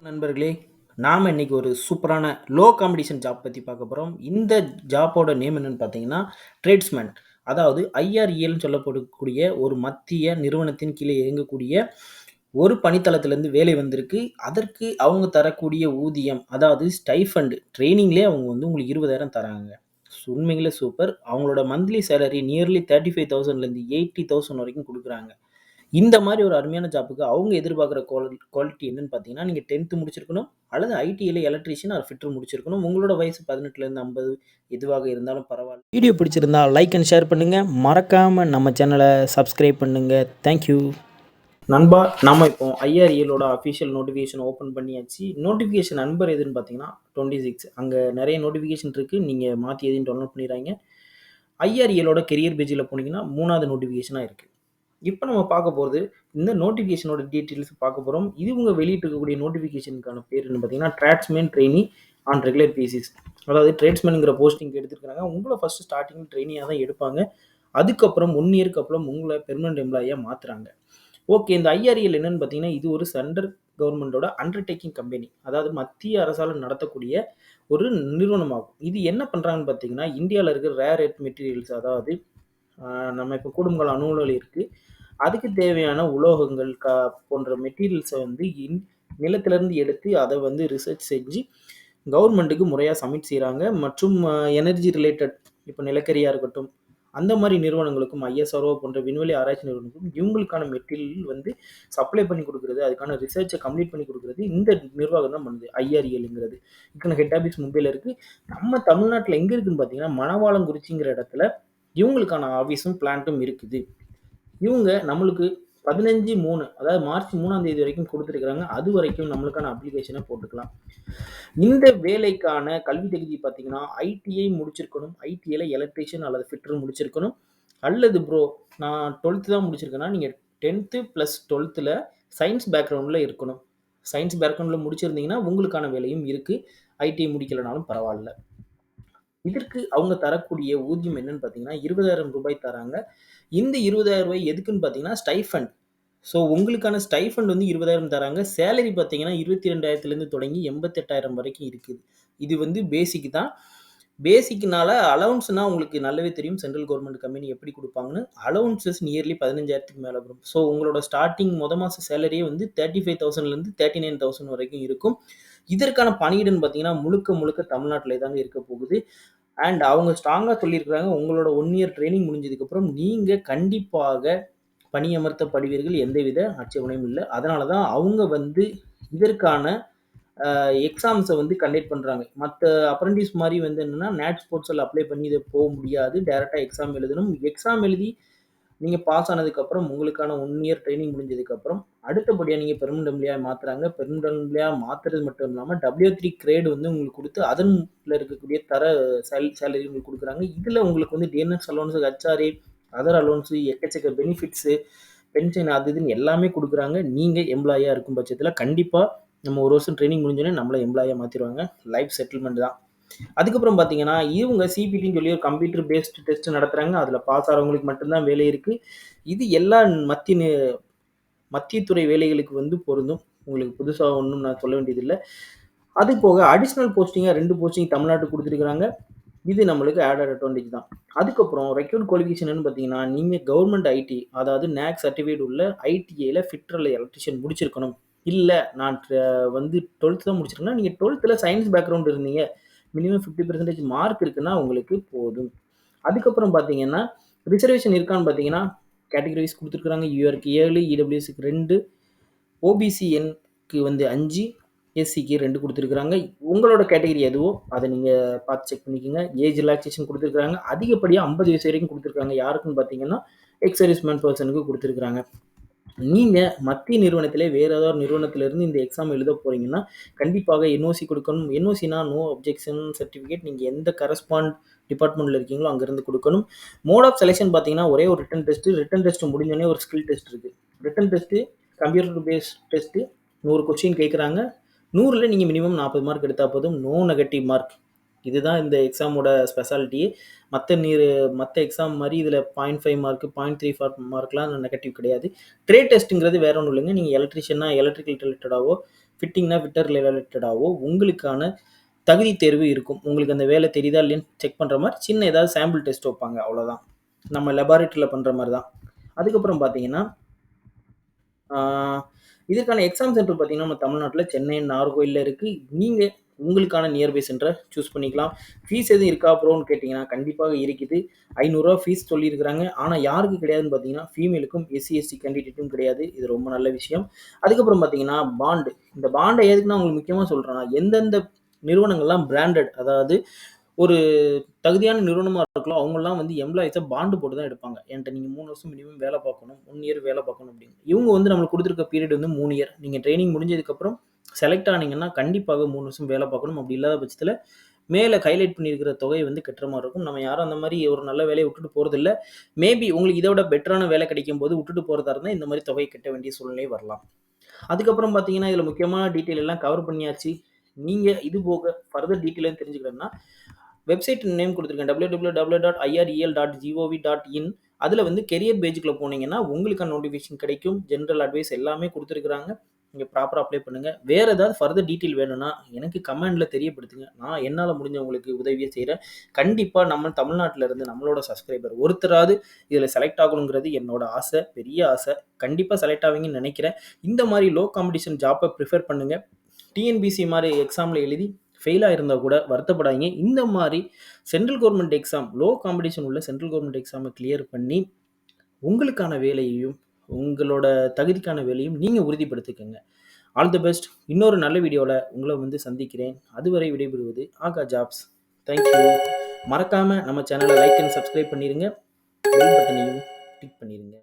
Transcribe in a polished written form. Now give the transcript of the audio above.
நண்பர்களே, நாம் இன்னைக்கு ஒரு சூப்பரான லோ காம்படிஷன் ஜாப் பற்றி பார்க்க போகிறோம். இந்த ஜாப்போட நேம் என்னன்னு பார்த்தீங்கன்னா ட்ரேட்ஸ்மேன். அதாவது ஐஆர்இஎல்னு சொல்லப்படக்கூடிய ஒரு மத்திய நிறுவனத்தின் கீழே இயங்கக்கூடிய ஒரு பணித்தளத்திலேருந்து வேலை வந்திருக்கு. அதற்கு அவங்க தரக்கூடிய ஊதியம், அதாவது ஸ்டைஃபண்ட் ட்ரெயினிங்லேயே அவங்க வந்து உங்களுக்கு 20,000 தராங்க. உண்மையிலே சூப்பர். அவங்களோட மந்த்லி சேலரி நியர்லி 35,000லேருந்து 80,000 வரைக்கும் கொடுக்குறாங்க. இந்த மாதிரி ஒரு அருமையான ஜாப்புக்கு அவங்க எதிர்பார்க்குற குவாலிட்டி என்னன்னு பார்த்தீங்கன்னா, நீங்க 10த் முடிச்சிருக்கணும், அல்லது ஐடிஐல எலக்ட்ரீஷியன் ஆர் ஃபிட்டர் முடிச்சிருக்கணும். உங்களோட வயசு 18லேருந்து 50 எதுவாக இருந்தாலும் பரவாயில்ல. வீடியோ பிடிச்சிருந்தா லைக் அண்ட் ஷேர் பண்ணுங்க. மறக்காம நம்ம சேனலை சப்ஸ்கிரைப் பண்ணுங்க. தேங்க்யூ. நண்பா, நாம இப்போ ஐஆர்இஎலோட அஃபிஷியல் நோட்டிஃபிகேஷன் ஓப்பன் பண்ணியாச்சு. நோட்டிஃபிகேஷன் நம்பர் எதுன்னு பார்த்தீங்கன்னா 26. அங்கே நிறைய நோட்டிஃபிகேஷன் இருக்குது. நீங்கள் மாற்றி எதையும் டவுன்லோட் பண்ணிடுறாங்க. ஐஆர்இஎலோட கெரியர் பேஜில் போனீங்கன்னா 3வது நோட்டிஃபிகேஷனாக இருக்குது. இப்போ நம்ம பார்க்க போகிறது இந்த நோட்டிஃபிகேஷனோட டீட்டெயில்ஸ் பார்க்க போகிறோம். இது இவங்க வெளியிட்டிருக்கக்கூடிய நோட்டிஃபிகேஷனுக்கான பேர் என்ன பார்த்தீங்கன்னா draughtsman trainee on regular basis. அதாவது ட்ரேட்ஸ்மேனுங்கிற போஸ்டிங் எடுத்துருக்காங்க. உங்களை ஃபஸ்ட்டு ஸ்டார்டிங் ட்ரெயினியாக தான் எடுப்பாங்க. அதுக்கப்புறம் 1 இயருக்கு அப்புறம் உங்களை பெர்மனன்ட் எம்ப்ளாயியாக மாற்றுறாங்க. ஓகே, இந்த ஐஆர்இஎல் என்னன்னு பார்த்தீங்கன்னா இது ஒரு சென்ட்ரல் கவர்மெண்டோட அண்டர்டேக்கிங் கம்பெனி. அதாவது மத்திய அரசால் நடத்தக்கூடிய ஒரு நிறுவனமாகும். இது என்ன பண்ணுறாங்கன்னு பார்த்தீங்கன்னா இந்தியாவில் இருக்கிற ரேர் எர்த் மெட்டீரியல்ஸ், அதாவது நம்ம இப்போ கூடும்கால அணு உலை இருக்குது, அதுக்கு தேவையான உலோகங்கள் போன்ற மெட்டீரியல்ஸை வந்து நிலத்திலேருந்து எடுத்து அதை வந்து ரிசர்ச் செஞ்சு கவர்மெண்ட்டுக்கு முறையாக சப்மிட் செய்கிறாங்க. மற்றும் எனர்ஜி ரிலேட்டட், இப்போ நிலக்கரியாக இருக்கட்டும், அந்த மாதிரி நிறுவனங்களுக்கும் ஐஎஸ்ஆர்ஓ போன்ற விண்வெளி ஆராய்ச்சி நிறுவனங்களுக்கும் இவங்களுக்கான மெட்டீரியல் வந்து சப்ளை பண்ணி கொடுக்குறது, அதுக்கான ரிசர்ச்சை கம்ப்ளீட் பண்ணி கொடுக்குறது இந்த நிர்வாகம் தான் பண்ணுது ஐஆர்இஎல்ங்கிறது. இதுக்கான ஹெட் ஆஃபீஸ் மும்பையில் இருக்குது. நம்ம தமிழ்நாட்டில் எங்கே இருக்குதுன்னு பார்த்தீங்கன்னா மணவாளங்குறிச்சிங்கிற இடத்துல இவங்களுக்கான ஆஃபீஸும் பிளான்ட்டும் இருக்குது. இவங்க நம்மளுக்கு 15/3, அதாவது மார்ச் 3ஆம் தேதி வரைக்கும் கொடுத்துருக்குறாங்க. அது வரைக்கும் நம்மளுக்கான அப்ளிகேஷனை போட்டுக்கலாம். இந்த வேலைக்கான கல்வி தகுதி பார்த்தீங்கன்னா ஐடிஐ முடிச்சிருக்கணும். ஐடிஐல எலக்ட்ரீஷியன் அல்லது ஃபிட்டர் முடிச்சிருக்கணும். அல்லது ப்ரோ நான் 12th தான் முடிச்சிருக்கேன்னா நீங்கள் 10th + 12th சயின்ஸ் பேக்ரவுண்டில் இருக்கணும். சயின்ஸ் பேக்ரவுண்டில் முடிச்சிருந்தீங்கன்னா உங்களுக்கான வேலையும் இருக்குது. ஐடிஐ முடிக்கலைனாலும் பரவாயில்ல. இதற்கு அவங்க தரக்கூடிய ஊதியம் என்னன்னு பார்த்தீங்கன்னா 20,000 ரூபாய் தராங்க. இந்த 20,000 ரூபாய் எதுக்குன்னு பார்த்தீங்கன்னா ஸ்டைஃபண்ட். ஸோ உங்களுக்கான ஸ்டைஃபண்ட் வந்து 20,000 தராங்க. சேலரி பார்த்தீங்கன்னா 22,000லேருந்து தொடங்கி 88,000 வரைக்கும் இருக்குது. இது வந்து பேசிக் தான். பேசிக்னால அலவுன்ஸ்னால் உங்களுக்கு நல்லாவே தெரியும் சென்ட்ரல் கவர்மெண்ட் கம்பெனி எப்படி கொடுப்பாங்கன்னு. அலவுன்சஸ் நியர்லி 15,000க்கு மேலே வரும். ஸோ உங்களோட ஸ்டார்டிங் மாத சேலரியே வந்து 35,000லேருந்து 39,000 வரைக்கும் இருக்கும். இதற்கான பணியிடன்னு பார்த்தீங்கன்னா முழுக்க முழுக்க தமிழ்நாட்டில் தாங்க இருக்க போகுது. அண்ட் அவங்க ஸ்ட்ராங்காக சொல்லியிருக்கிறாங்க, உங்களோட 1 இயர் ட்ரைனிங் முடிஞ்சதுக்கப்புறம் நீங்கள் கண்டிப்பாக பணியமர்த்தப்படுவீர்கள். எந்தவித ஆட்சேபனையும் இல்லை. அதனால தான் அவங்க வந்து இதற்கான எக்ஸாம்ஸை வந்து கண்டக்ட் பண்ணுறாங்க. மற்ற அப்ரெண்டிஸ் மாதிரி வந்து என்னென்னா நேட் ஸ்போர்ட்ஸில் அப்ளை பண்ணி இதை போக முடியாது. டேரெக்டாக எக்ஸாம் எழுதணும். எக்ஸாம் எழுதி நீங்கள் பாஸ் ஆனதுக்கப்புறம் உங்களுக்கான 1 இயர் ட்ரைனிங் முடிஞ்சதுக்கப்புறம் அடுத்தபடியாக நீங்கள் பெர்மனன்ட் எம்ப்ளாயாக மாற்றுறாங்க. பெர்மனன்ட் எம்ப்ளாயாக மாற்றுறது மட்டும் இல்லாமல் W3 கிரேடு வந்து உங்களுக்கு கொடுத்து அதனில் இருக்கக்கூடிய சேலரி உங்களுக்கு கொடுக்குறாங்க. இதில் உங்களுக்கு வந்து DNS allowance, HRA, other allowance, எக்கச்சக்க பெனிஃபிட்ஸு, பென்ஷன் அது இதுன்னு எல்லாமே கொடுக்குறாங்க. நீங்கள் எம்ப்ளாயாக இருக்கும் பட்சத்தில் கண்டிப்பாக நம்ம 1 வருஷம் ட்ரைனிங் முடிஞ்சோடனே நம்மளை எம்ப்ளாயாக மாற்றிடுவாங்க. லைஃப் செட்டில்மெண்ட் தான். அதுக்கப்புறம் பார்த்தீங்கன்னா இவங்க சிபிடின்னு சொல்லி ஒரு கம்ப்யூட்டர் பேஸ்டு டெஸ்ட் நடத்துகிறாங்க. அதில் பாஸ் ஆகிறவங்களுக்கு மட்டும்தான் வேலை இருக்குது. இது எல்லா மத்திய துறை வேலைகளுக்கு வந்து பொருந்தும். உங்களுக்கு புதுசாக ஒன்றும் நான் சொல்ல வேண்டியதில்லை. அது போக அடிஷ்னல் போஸ்டிங்காக 2 போஸ்டிங் தமிழ்நாட்டுக்கு கொடுத்துருக்குறாங்க. இது நம்மளுக்கு ஆடட் அட்வான்டேஜ் தான். அதுக்கப்புறம் ரெக்யூர்ட் குவாலிஃபிகேஷன் பார்த்தீங்கன்னா நீங்கள் கவர்மெண்ட் ஐடி, அதாவது நேக் சர்டிஃபிகேட் உள்ள ஐடிஐயில் ஃபிட்டர் அல்லது எலக்ட்ரிஷியன் முடிச்சிருக்கணும். இல்லை நான் வந்து 12th தான் முடிச்சிருக்கேன்னா நீங்கள் 12th சயின்ஸ் பேக்ரவுண்ட் இருந்தீங்க, மினிமம் 50% மார்க் இருக்குன்னா உங்களுக்கு போதும். அதுக்கப்புறம் பார்த்தீங்கன்னா ரிசர்வேஷன் இருக்கான்னு பார்த்தீங்கன்னா கேட்டகரிஸ் கொடுத்துருக்குறாங்க. யூஆருக்கு 7, இடபிள்யூஎஸ்க்கு 2, ஓபிசிஎன்க்கு வந்து 5, எஸ்சிக்கு 2 கொடுத்துருக்குறாங்க. உங்களோட கேட்டகரி எதுவோ அதை நீங்கள் பார்த்து செக் பண்ணிக்கோங்க. ஏஜ் ரிலாக்ஸேஷன் கொடுத்துருக்குறாங்க. அதிகப்படியாக 50 வயசு வரைக்கும் கொடுத்துருக்காங்க. யாருக்குன்னு பார்த்தீங்கன்னா எக்ஸ் சர்வீஸ்மேன் பர்சனுக்கு கொடுத்துருக்குறாங்க. நீங்கள் மத்திய நிறுவனத்திலே வேறு ஏதாவது நிறுவனத்திலேருந்து இந்த எக்ஸாம் எழுத போகிறீங்கன்னா கண்டிப்பாக என்ஓசி கொடுக்கணும். என்ஓசினா நோ அப்ஜெக்ஷன் சர்டிஃபிகேட். நீங்கள் எந்த கரஸ்பாண்ட் டிபார்ட்மெண்ட்டில் இருக்கீங்களோ அங்கேருந்து கொடுக்கணும். மோட் ஆஃப் செலெக்ஷன் பார்த்தீங்கன்னா ஒரே ஒரு ரிட்டன் டெஸ்ட்டு முடிஞ்சோடனே ஒரு ஸ்கில் டெஸ்ட் இருக்குது. Written test computer based test 100 question கேட்குறாங்க. 100ல் நீங்கள் மினிமம் 40 மார்க் எடுத்தால் போதும். No negative mark. இதுதான் இந்த எக்ஸாமோட ஸ்பெஷாலிட்டியே. மற்ற எக்ஸாம் மாதிரி இதில் 0.5 மார்க் 0.34 மார்க்லாம் நெகட்டிவ் கிடையாது. ட்ரேட் டெஸ்ட்டுங்கிறது வேற ஒன்றும் இல்லைங்க. நீங்கள் எலக்ட்ரிஷியனா எலக்ட்ரிக்கல் ரிலேட்டடாவோ, ஃபிட்டிங்னா ஃபிட்டர் ரிலேட்டடாவோ உங்களுக்கான தகுதி தேர்வு இருக்கும். உங்களுக்கு அந்த வேலை தெரியுதா இல்லையான்னு செக் பண்ணுற மாதிரி சின்ன ஏதாவது சாம்பிள் டெஸ்ட் வைப்பாங்க, அவ்வளோதான். நம்ம லெபார்ட்டரியில் பண்ணுற மாதிரி தான். அதுக்கப்புறம் பார்த்தீங்கன்னா இதுக்கான எக்ஸாம் சென்டர் பார்த்தீங்கன்னா நம்ம தமிழ்நாட்டில் சென்னை நாகர்கோயிலில் இருக்குது. நீங்கள் உங்களுக்கான நியர்பை சென்டரை சூஸ் பண்ணிக்கலாம். ஃபீஸ் எதுவும் இருக்கா ப்ரோன்னு கேட்டிங்கன்னா கண்டிப்பாக இருக்குது. 500 ஃபீஸ் சொல்லியிருக்கிறாங்க. ஆனால் யாருக்கு கிடையாதுன்னு பார்த்தீங்கன்னா ஃபீமேலுக்கும் எஸ்சி எஸ்டி கேண்டிடேட்டும் கிடையாது. இது ரொம்ப நல்ல விஷயம். அதுக்கப்புறம் பார்த்தீங்கன்னா பாண்டு. இந்த பாண்டை எதுக்குன்னா உங்களுக்கு முக்கியமாக சொல்கிறேன்னா எந்தெந்த நிறுவனங்கள்லாம் பிராண்டட், அதாவது ஒரு தகுதியான நிறுவனமாக இருக்கலாம், அவங்கெல்லாம் வந்து எம்ப்ளாயிஸை பாண்டு போட்டு தான் எடுப்பாங்க. என்கிட்ட நீங்கள் 3 வருஷம் மினிமம் வேலை பார்க்கணும், 1 இயர் வேலை பார்க்கணும் அப்படின்னு. இவங்க வந்து நம்மளுக்கு கொடுத்துருக்க பீரியட் வந்து 3 இயர். நீங்கள் ட்ரைனிங் முடிஞ்சதுக்கப்புறம் செலக்ட் ஆனீங்கன்னா கண்டிப்பாக 3 வருஷம் வேலை பார்க்கணும். அப்படி இல்லாத பட்சத்தில் மேலே ஹைலைட் பண்ணியிருக்கிற தொகையை வந்து கட்டுற மாதிரி இருக்கும். நம்ம யாரும் அந்த மாதிரி ஒரு நல்ல வேலையை விட்டுட்டு போகிறதில்ல. மேபி உங்களுக்கு இதை விட பெட்டரான வேலை கிடைக்கும் போது விட்டுட்டு போகிறதா இருந்தால் இந்த மாதிரி தொகையை கட்ட வேண்டிய சூழ்நிலை வரலாம். அதுக்கப்புறம் பார்த்தீங்கன்னா இதில் முக்கியமான டீட்டெயில் எல்லாம் கவர் பண்ணியாச்சு. நீங்கள் இது போக ஃபர்தர் டீட்டெயிலும் தெரிஞ்சுக்கணும்னா வெப்சைட் நேம் கொடுத்துருக்கேன், www.irel.gov.in. அதில் வந்து கெரியர் பேஜுக்குள்ளே போனீங்கன்னா உங்களுக்கான நோட்டிஃபிகேஷன் கிடைக்கும். ஜென்ரல் அட்வைஸ் எல்லாமே கொடுத்துருக்குறாங்க. நீங்கள் ப்ராப்பராக அப்ளை பண்ணுங்கள். வேறு ஏதாவது ஃபர்தர் டீட்டெயில் வேணும்னா எனக்கு கமெண்டில் தெரியப்படுத்துங்க. நான் என்னால் முடிஞ்ச உங்களுக்கு உதவியை செய்கிறேன். கண்டிப்பாக நம்ம தமிழ்நாட்டில் இருந்து நம்மளோட சப்ஸ்கிரைபர் ஒருத்தராவது இதில் செலக்ட் ஆகணுங்கிறது என்னோட ஆசை, பெரிய ஆசை. கண்டிப்பாக செலக்ட் ஆவீங்கன்னு நினைக்கிறேன். இந்த மாதிரி லோ காம்படிஷன் ஜாப்பை ப்ரிஃபர் பண்ணுங்கள். டிஎன்பிசி மாதிரி எக்ஸாமில் எழுதி ஃபெயிலாக இருந்தால் கூட வருத்தப்படாதீங்க. இந்த மாதிரி central government exam, low competition உள்ள சென்ட்ரல் கவர்மெண்ட் எக்ஸாமை கிளியர் பண்ணி உங்களுக்கான வேலையையும் உங்களோட தகுதிக்கான வேலையும் நீங்கள் உறுதிப்படுத்திக்கங்க. All the best. இன்னொரு நல்ல வீடியோவில் உங்களை வந்து சந்திக்கிறேன். அதுவரை விடைபெறுவது ஆகா ஜாப்ஸ். தேங்க்யூ. மறக்காமல் நம்ம சேனலை லைக் அண்ட் சப்ஸ்கிரைப் பண்ணிடுங்க. பெல் பட்டனையும் கிளிக் பண்ணிடுங்க.